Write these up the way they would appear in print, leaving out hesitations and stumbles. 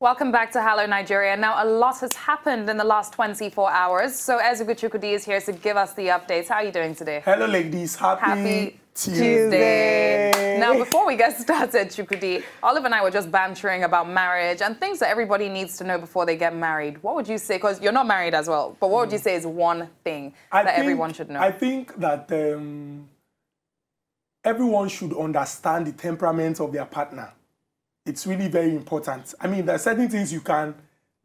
Welcome back to Hello Nigeria. Now, a lot has happened in the last 24 hours. So Ezeugu Chukwudi is here to give us the updates. How are you doing today? Hello, ladies. Happy Tuesday. Now, before we get started, Chukwudi, Olive and I were just bantering about marriage and things that everybody needs to know before they get married. What would you say? Because you're not married as well. But what would you say is one thing everyone should know? I think that everyone should understand the temperament of their partner. It's really very important. I mean, there are certain things you can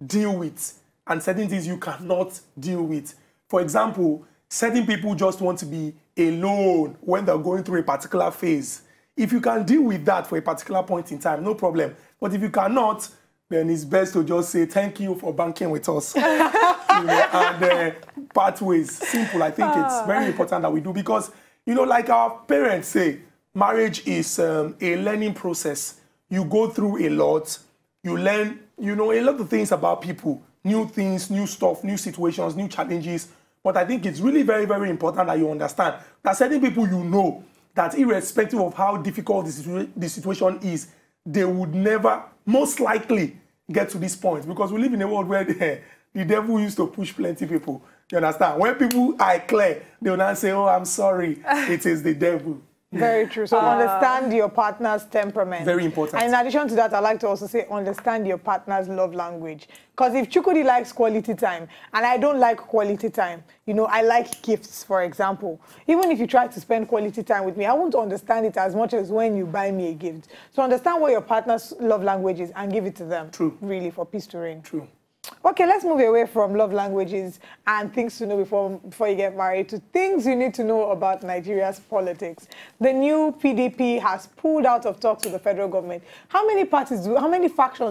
deal with and certain things you cannot deal with. For example, certain people just want to be alone when they're going through a particular phase. If you can deal with that for a particular point in time, no problem. But if you cannot, then it's best to just say thank you for banking with us. And part ways. Simple. I think it's very important that we do because, like our parents say, marriage is a learning process. You go through a lot, you learn, a lot of things about people, new things, new stuff, new situations, new challenges. But I think it's really very, very important that you understand that certain people that irrespective of how difficult the situation is, they would never, most likely, get to this point. Because we live in a world where the devil used to push plenty people. You understand? When people are clear, they will not say, oh, I'm sorry, it is the devil. Very true. So understand your partner's temperament. Very important. And in addition to that, I like to also say understand your partner's love language. Because if Chukwudi likes quality time and I don't like quality time, I like gifts, for example. Even if you try to spend quality time with me, I won't understand it as much as when you buy me a gift. So understand what your partner's love language is and give it to them. True. Really, for peace to reign. True. Okay, let's move away from love languages and things to know before you get married to things you need to know about Nigeria's politics. The new PDP has pulled out of talks with the federal government. How many factions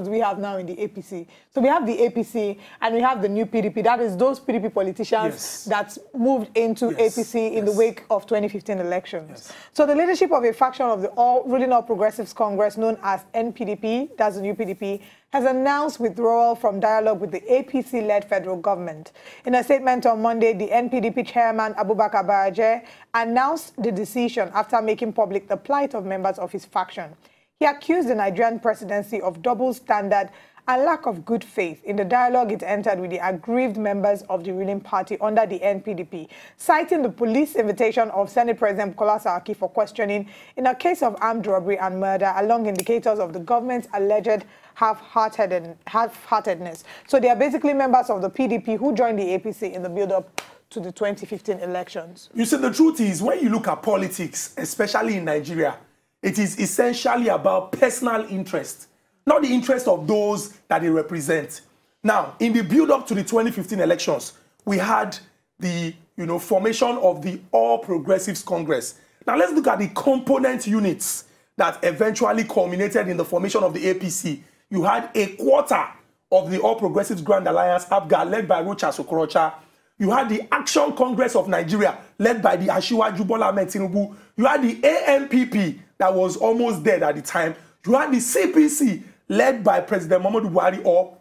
do we have now in the APC? So we have the APC and we have the new PDP. That is those PDP politicians that moved into APC in the wake of 2015 elections. So the leadership of a faction of the ruling All Progressives Congress known as NPDP, that's the new PDP, has announced withdrawal from dialogue with the APC-led federal government. In a statement on Monday, the NPDP chairman, Abubakar Baraje, announced the decision after making public the plight of members of his faction. He accused the Nigerian presidency of double standard and lack of good faith in the dialogue it entered with the aggrieved members of the ruling party under the NPDP, citing the police invitation of Senate President Bukola Saraki for questioning in a case of armed robbery and murder along indicators of the government's alleged half-heartedness. So they are basically members of the PDP who joined the APC in the build-up to the 2015 elections. You see, the truth is, when you look at politics, especially in Nigeria, it is essentially about personal interest, not the interest of those that they represent. Now, in the build-up to the 2015 elections, we had the formation of the All Progressives Congress. Now, let's look at the component units that eventually culminated in the formation of the APC. You had a quarter of the All Progressives Grand Alliance, APGA, led by Rochas Okorocha. You had the Action Congress of Nigeria, led by the Asiwaju Bola Ahmed Tinubu. You had the ANPP, that was almost dead at the time. You had the CPC, led by President Muhammadu Buhari, or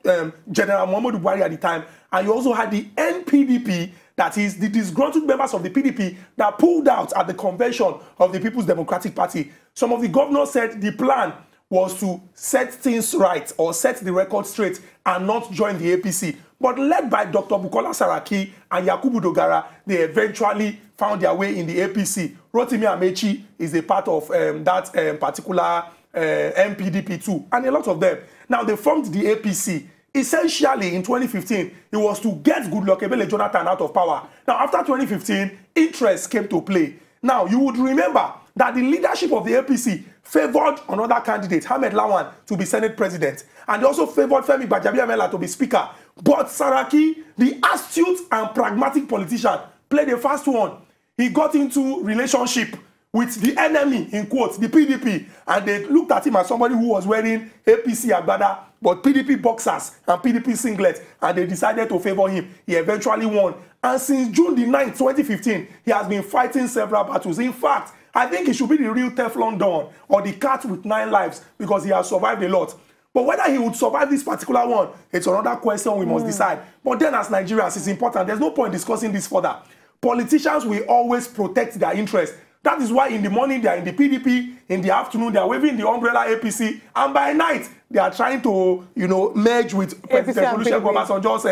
General Muhammadu Buhari at the time. And you also had the NPDP, that is the disgruntled members of the PDP that pulled out at the convention of the People's Democratic Party. Some of the governors said the plan was to set things right or set the record straight and not join the APC. But led by Dr. Bukola Saraki and Yakubu Dogara, they eventually found their way in the APC. Rotimi Amechi is a part of that particular NPDP too, and a lot of them. Now, they formed the APC. Essentially, in 2015, it was to get Goodluck Ebele Jonathan out of power. Now, after 2015, interest came to play. Now, you would remember that the leadership of the APC favored another candidate, Ahmed Lawan, to be Senate President. And they also favored Femi Gbajabiamila to be Speaker. But Saraki, the astute and pragmatic politician, played a fast one. He got into relationship with the enemy, in quotes, the PDP. And they looked at him as somebody who was wearing APC agbada, but PDP boxers and PDP singlets, and they decided to favor him. He eventually won. And since June the 9th, 2015, he has been fighting several battles. In fact, I think he should be the real Teflon Don, or the cat with 9 lives, because he has survived a lot. But whether he would survive this particular one, it's another question we must decide. But then as Nigerians, it's important. There's no point discussing this further. Politicians will always protect their interests. That is why in the morning they are in the PDP, in the afternoon they are waving the umbrella APC, and by night they are trying to, you know, merge with President Olusegun Obasanjo's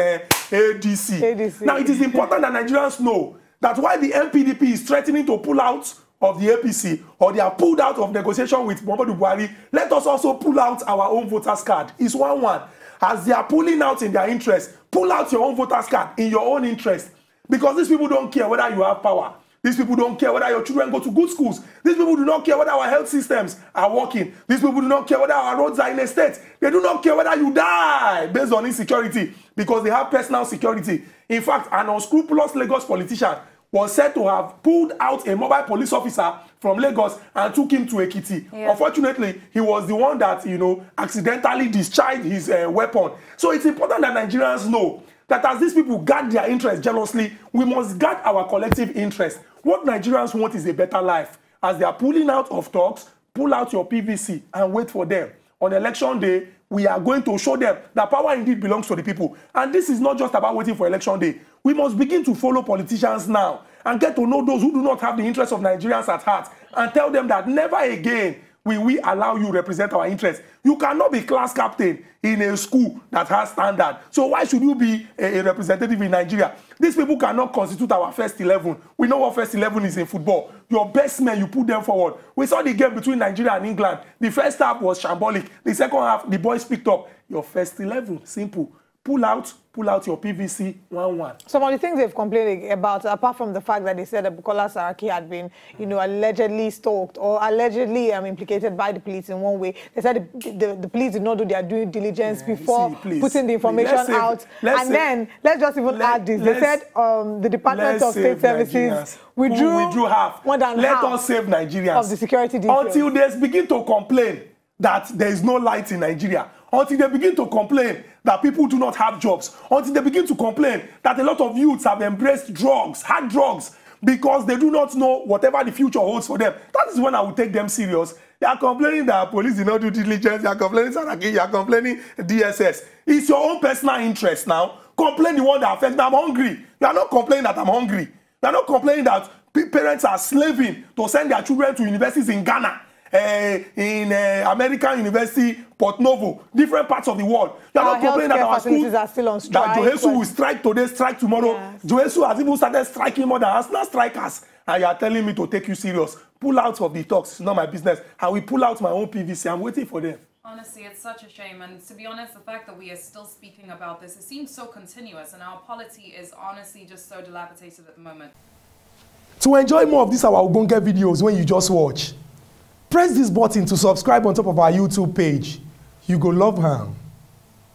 ADC. Now, it is important that Nigerians know that while the NPDP is threatening to pull out of the APC, or they are pulled out of negotiation with Muhammadu Buhari, let us also pull out our own voters card. It's 1-1. As they are pulling out in their interest, pull out your own voters card in your own interest. Because these people don't care whether you have power. These people don't care whether your children go to good schools. These people do not care whether our health systems are working. These people do not care whether our roads are in a state. They do not care whether you die based on insecurity, because they have personal security. In fact, an unscrupulous Lagos politician was said to have pulled out a mobile police officer from Lagos and took him to Ekiti. Yeah. Unfortunately, he was the one that, you know, accidentally discharged his weapon. So it's important that Nigerians know that as these people guard their interests jealously, we must guard our collective interest. What Nigerians want is a better life. As they are pulling out of talks, pull out your PVC and wait for them. On election day, we are going to show them that power indeed belongs to the people. And this is not just about waiting for election day. We must begin to follow politicians now and get to know those who do not have the interests of Nigerians at heart and tell them that never again will we allow you represent our interests. You cannot be class captain in a school that has standard. So why should you be a representative in Nigeria? These people cannot constitute our first 11. We know what first 11 is in football. Your best men, you put them forward. We saw the game between Nigeria and England. The first half was shambolic. The second half, the boys picked up. Your first 11, simple. Pull out your PVC 1-1. Some of the things they've complained about, apart from the fact that they said that Bukola Saraki had been, you know, allegedly stalked or allegedly implicated by the police in one way, they said the police did not do their due diligence before putting the information out. And then, let's just even add this. They said the Department of State Services withdrew half. More than Let half us save Nigerians of the security details. Until they begin to complain that there is no light in Nigeria. Until they begin to complain that people do not have jobs. Until they begin to complain that a lot of youths have embraced drugs, hard drugs, because they do not know whatever the future holds for them. That is when I will take them serious. They are complaining that police did not do diligence. They are complaining Saraki. They are complaining DSS. It's your own personal interest now. Complain the one that affects me. I'm hungry. You are not complaining that I'm hungry. You are not complaining that parents are slaving to send their children to universities in Ghana. In American University, Port Novo, different parts of the world. You are not complaining that our schools are still on strike. That Johesu will strike today, strike tomorrow. Yes. Johesu has even started striking more than Arsenal strikers. And you are telling me to take you serious. Pull out of the talks. It's not my business. I will pull out my own PVC. I'm waiting for them. Honestly, it's such a shame. And to be honest, the fact that we are still speaking about this, it seems so continuous. And our polity is honestly just so dilapidated at the moment. To enjoy more of these our Ogbonge videos when you just watch, press this button to subscribe on top of our YouTube page. You go love her.